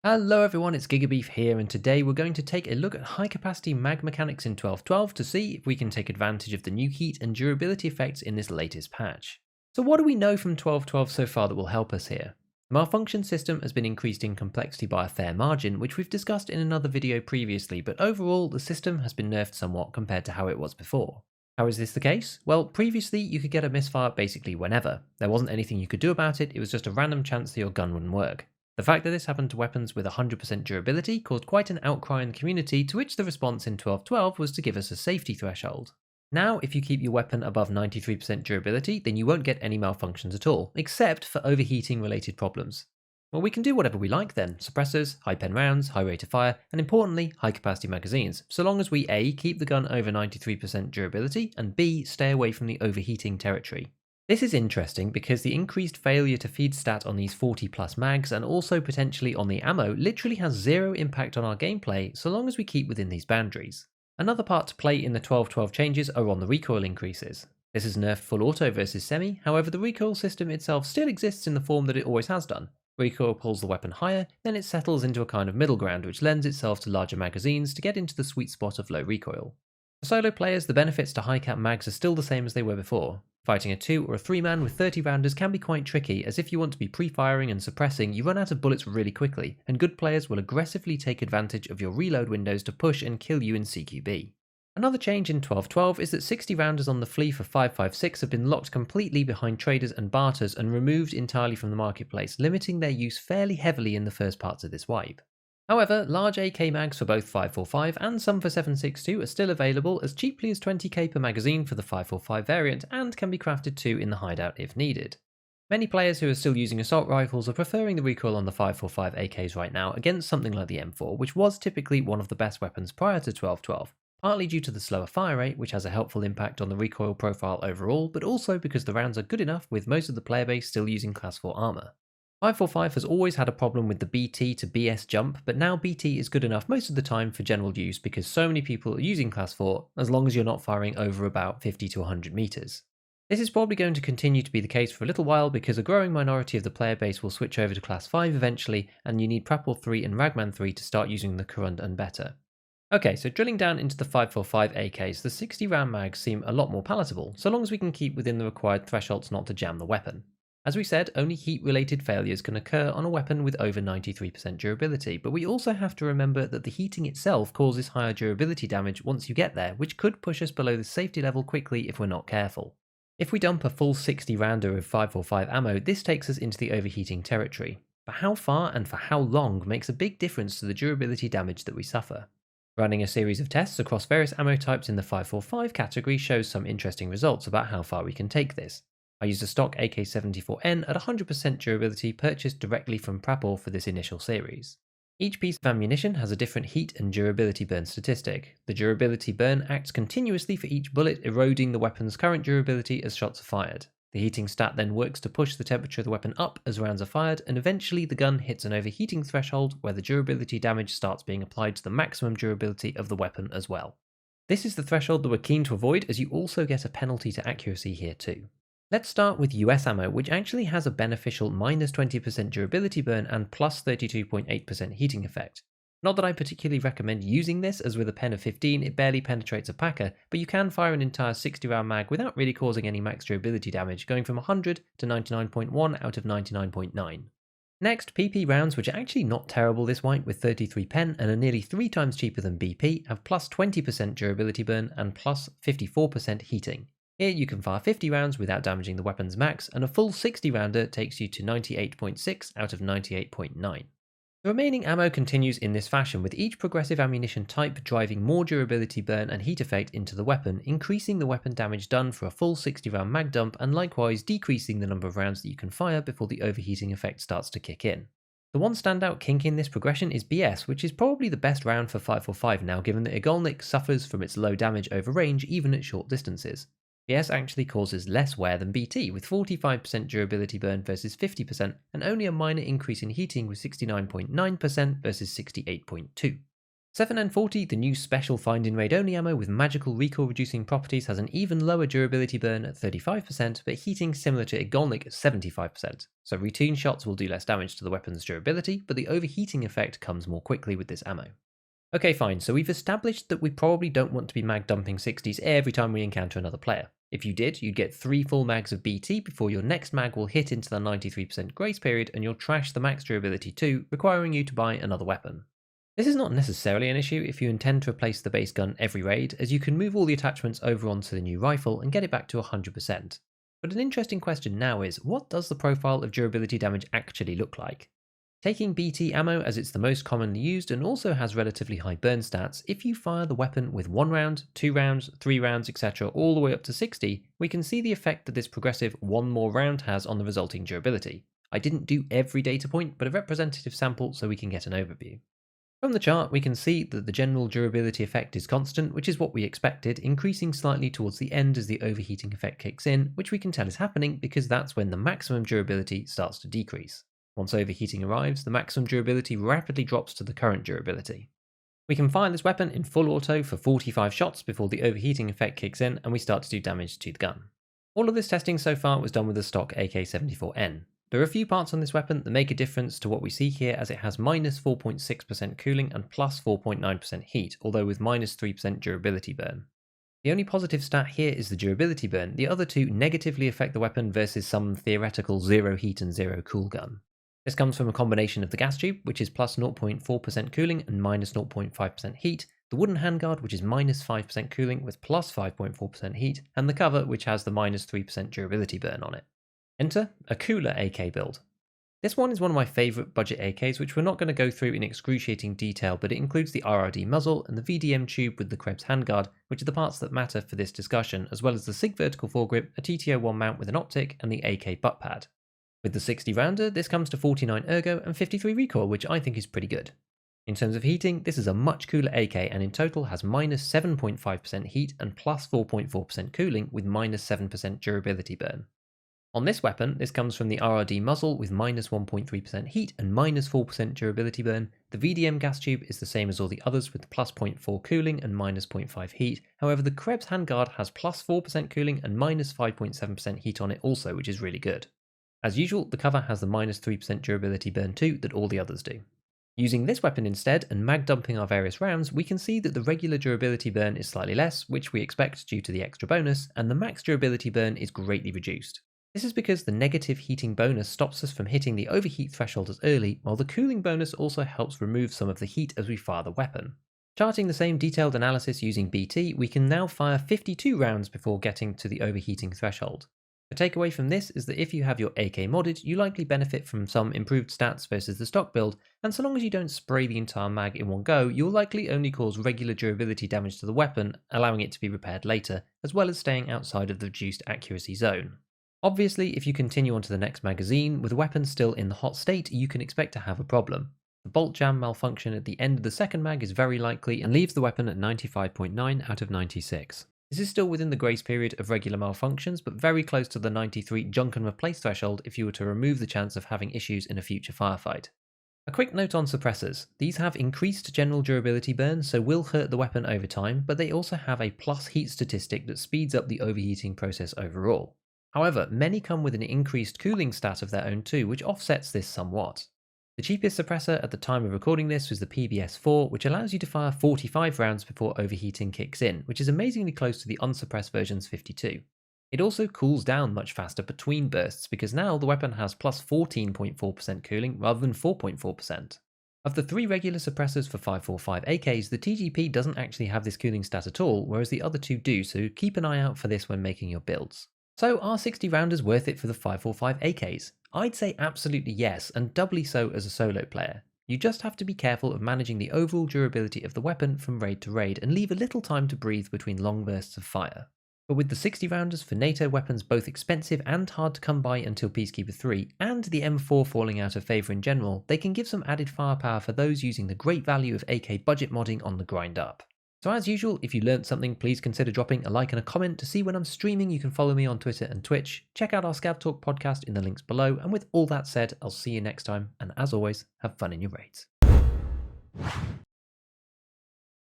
Hello everyone, it's GigaBeef here, and today we're going to take a look at high capacity mag mechanics in 12.12 to see if we can take advantage of the new heat and durability effects in this latest patch. So what do we know from 12.12 so far that will help us here? The malfunction system has been increased in complexity by a fair margin, which we've discussed in another video previously, but overall the system has been nerfed somewhat compared to how it was before. How is this the case? Well, previously you could get a misfire basically whenever. There wasn't anything you could do about it, it was just a random chance that your gun wouldn't work. The fact that this happened to weapons with 100% durability caused quite an outcry in the community, to which the response in 12.12 was to give us a safety threshold. Now, if you keep your weapon above 93% durability, then you won't get any malfunctions at all, except for overheating related problems. Well, we can do whatever we like then: suppressors, high pen rounds, high rate of fire, and importantly, high capacity magazines, so long as we A, keep the gun over 93% durability, and B, stay away from the overheating territory. This is interesting because the increased failure to feed stat on these 40 plus mags and also potentially on the ammo literally has zero impact on our gameplay so long as we keep within these boundaries. Another part to play in the 12.12 changes are on the recoil increases. This is nerfed full auto versus semi, however the recoil system itself still exists in the form that it always has done. Recoil pulls the weapon higher, then it settles into a kind of middle ground which lends itself to larger magazines to get into the sweet spot of low recoil. For solo players, the benefits to high cap mags are still the same as they were before. Fighting a 2 or a 3 man with 30 rounders can be quite tricky, as if you want to be pre-firing and suppressing, you run out of bullets really quickly, and good players will aggressively take advantage of your reload windows to push and kill you in CQB. Another change in 12.12 is that 60 rounders on the flea for 5.56 have been locked completely behind traders and barters and removed entirely from the marketplace, limiting their use fairly heavily in the first parts of this wipe. However, large AK mags for both 5.45 and some for 7.62 are still available as cheaply as 20k per magazine for the 5.45 variant, and can be crafted too in the hideout if needed. Many players who are still using assault rifles are preferring the recoil on the 5.45 AKs right now against something like the M4, which was typically one of the best weapons prior to 12.12, partly due to the slower fire rate, which has a helpful impact on the recoil profile overall, but also because the rounds are good enough with most of the player base still using class 4 armor. 5.45 has always had a problem with the BT to BS jump, but now BT is good enough most of the time for general use because so many people are using class 4 as long as you're not firing over about 50 to 100 meters. This is probably going to continue to be the case for a little while because a growing minority of the player base will switch over to class 5 eventually, and you need Prapor 3 and Ragman 3 to start using the current and better. Okay, so drilling down into the 5.45 AKs, the 60 round mags seem a lot more palatable, so long as we can keep within the required thresholds not to jam the weapon. As we said, only heat-related failures can occur on a weapon with over 93% durability, but we also have to remember that the heating itself causes higher durability damage once you get there, which could push us below the safety level quickly if we're not careful. If we dump a full 60 rounder of 5.45 ammo, this takes us into the overheating territory. But how far and for how long makes a big difference to the durability damage that we suffer. Running a series of tests across various ammo types in the 5.45 category shows some interesting results about how far we can take this. I used a stock AK-74N at 100% durability purchased directly from Prapor for this initial series. Each piece of ammunition has a different heat and durability burn statistic. The durability burn acts continuously for each bullet, eroding the weapon's current durability as shots are fired. The heating stat then works to push the temperature of the weapon up as rounds are fired, and eventually the gun hits an overheating threshold where the durability damage starts being applied to the maximum durability of the weapon as well. This is the threshold that we're keen to avoid, as you also get a penalty to accuracy here too. Let's start with US ammo, which actually has a beneficial minus 20% durability burn and plus 32.8% heating effect. Not that I particularly recommend using this, as with a pen of 15 it barely penetrates a packer, but you can fire an entire 60 round mag without really causing any max durability damage, going from 100 to 99.1 out of 99.9. Next, PP rounds, which are actually not terrible this wipe with 33 pen and are nearly 3 times cheaper than BP, have plus 20% durability burn and plus 54% heating. Here you can fire 50 rounds without damaging the weapon's max, and a full 60 rounder takes you to 98.6 out of 98.9. The remaining ammo continues in this fashion, with each progressive ammunition type driving more durability burn and heat effect into the weapon, increasing the weapon damage done for a full 60 round mag dump and likewise decreasing the number of rounds that you can fire before the overheating effect starts to kick in. The one standout kink in this progression is BS, which is probably the best round for 5.45 now, given that Igolnik suffers from its low damage over range even at short distances. BS actually causes less wear than BT, with 45% durability burn versus 50% and only a minor increase in heating with 69.9% versus 68.2%. 7N40, the new special find in raid only ammo with magical recoil reducing properties, has an even lower durability burn at 35%, but heating similar to Igolnik at 75%. So routine shots will do less damage to the weapon's durability, but the overheating effect comes more quickly with this ammo. Okay, fine, so we've established that we probably don't want to be mag dumping 60s every time we encounter another player. If you did, you'd get 3 full mags of BT before your next mag will hit into the 93% grace period and you'll trash the max durability too, requiring you to buy another weapon. This is not necessarily an issue if you intend to replace the base gun every raid, as you can move all the attachments over onto the new rifle and get it back to 100%. But an interesting question now is, what does the profile of durability damage actually look like? Taking BT ammo, as it's the most commonly used and also has relatively high burn stats, if you fire the weapon with 1 round, 2 rounds, 3 rounds, etc. all the way up to 60, we can see the effect that this progressive 1 more round has on the resulting durability. I didn't do every data point, but a representative sample so we can get an overview. From the chart, we can see that the general durability effect is constant, which is what we expected, increasing slightly towards the end as the overheating effect kicks in, which we can tell is happening because that's when the maximum durability starts to decrease. Once overheating arrives, the maximum durability rapidly drops to the current durability. We can fire this weapon in full auto for 45 shots before the overheating effect kicks in and we start to do damage to the gun. All of this testing so far was done with the stock AK-74N. There are a few parts on this weapon that make a difference to what we see here, as it has minus 4.6% cooling and plus 4.9% heat, although with minus 3% durability burn. The only positive stat here is the durability burn, the other two negatively affect the weapon versus some theoretical 0 heat and 0 cool gun. This comes from a combination of the gas tube, which is plus 0.4% cooling and minus 0.5% heat, the wooden handguard, which is minus 5% cooling with plus 5.4% heat, and the cover, which has the minus 3% durability burn on it. Enter a cooler AK build. This one is one of my favourite budget AKs, which we're not going to go through in excruciating detail, but it includes the RRD muzzle and the VDM tube with the Krebs handguard, which are the parts that matter for this discussion, as well as the SIG vertical foregrip, a TTO1 mount with an optic, and the AK butt pad. With the 60 rounder, this comes to 49 ergo and 53 recoil, which I think is pretty good. In terms of heating, this is a much cooler AK and in total has minus 7.5% heat and plus 4.4% cooling with minus 7% durability burn. On this weapon, this comes from the RRD muzzle with minus 1.3% heat and minus 4% durability burn. The VDM gas tube is the same as all the others with plus 0.4 cooling and minus 0.5 heat. However, the Krebs handguard has plus 4% cooling and minus 5.7% heat on it also, which is really good. As usual, the cover has the minus 3% durability burn too that all the others do. Using this weapon instead and mag dumping our various rounds, we can see that the regular durability burn is slightly less, which we expect due to the extra bonus, and the max durability burn is greatly reduced. This is because the negative heating bonus stops us from hitting the overheat threshold as early, while the cooling bonus also helps remove some of the heat as we fire the weapon. Charting the same detailed analysis using BT, we can now fire 52 rounds before getting to the overheating threshold. The takeaway from this is that if you have your AK modded, you likely benefit from some improved stats versus the stock build, and so long as you don't spray the entire mag in one go, you'll likely only cause regular durability damage to the weapon, allowing it to be repaired later, as well as staying outside of the reduced accuracy zone. Obviously, if you continue on to the next magazine, with the weapon still in the hot state, you can expect to have a problem. The bolt jam malfunction at the end of the second mag is very likely and leaves the weapon at 95.9 out of 96. This is still within the grace period of regular malfunctions, but very close to the 93 junk and replace threshold if you were to remove the chance of having issues in a future firefight. A quick note on suppressors. These have increased general durability burn, so will hurt the weapon over time, but they also have a plus heat statistic that speeds up the overheating process overall. However, many come with an increased cooling stat of their own too, which offsets this somewhat. The cheapest suppressor at the time of recording this was the PBS4, which allows you to fire 45 rounds before overheating kicks in, which is amazingly close to the unsuppressed version's 52. It also cools down much faster between bursts because now the weapon has plus 14.4% cooling rather than 4.4%. Of the 3 regular suppressors for 545 AKs, the TGP doesn't actually have this cooling stat at all, whereas the other 2 do, so keep an eye out for this when making your builds. So are 60 rounders worth it for the 545 AKs? I'd say absolutely yes, and doubly so as a solo player. You just have to be careful of managing the overall durability of the weapon from raid to raid and leave a little time to breathe between long bursts of fire. But with the 60 rounders for NATO weapons both expensive and hard to come by until Peacekeeper 3, and the M4 falling out of favour in general, they can give some added firepower for those using the great value of AK budget modding on the grind up. So as usual, if you learnt something, please consider dropping a like and a comment. To see when I'm streaming, you can follow me on Twitter and Twitch. Check out our ScavTalk podcast in the links below. And with all that said, I'll see you next time. And as always, have fun in your raids.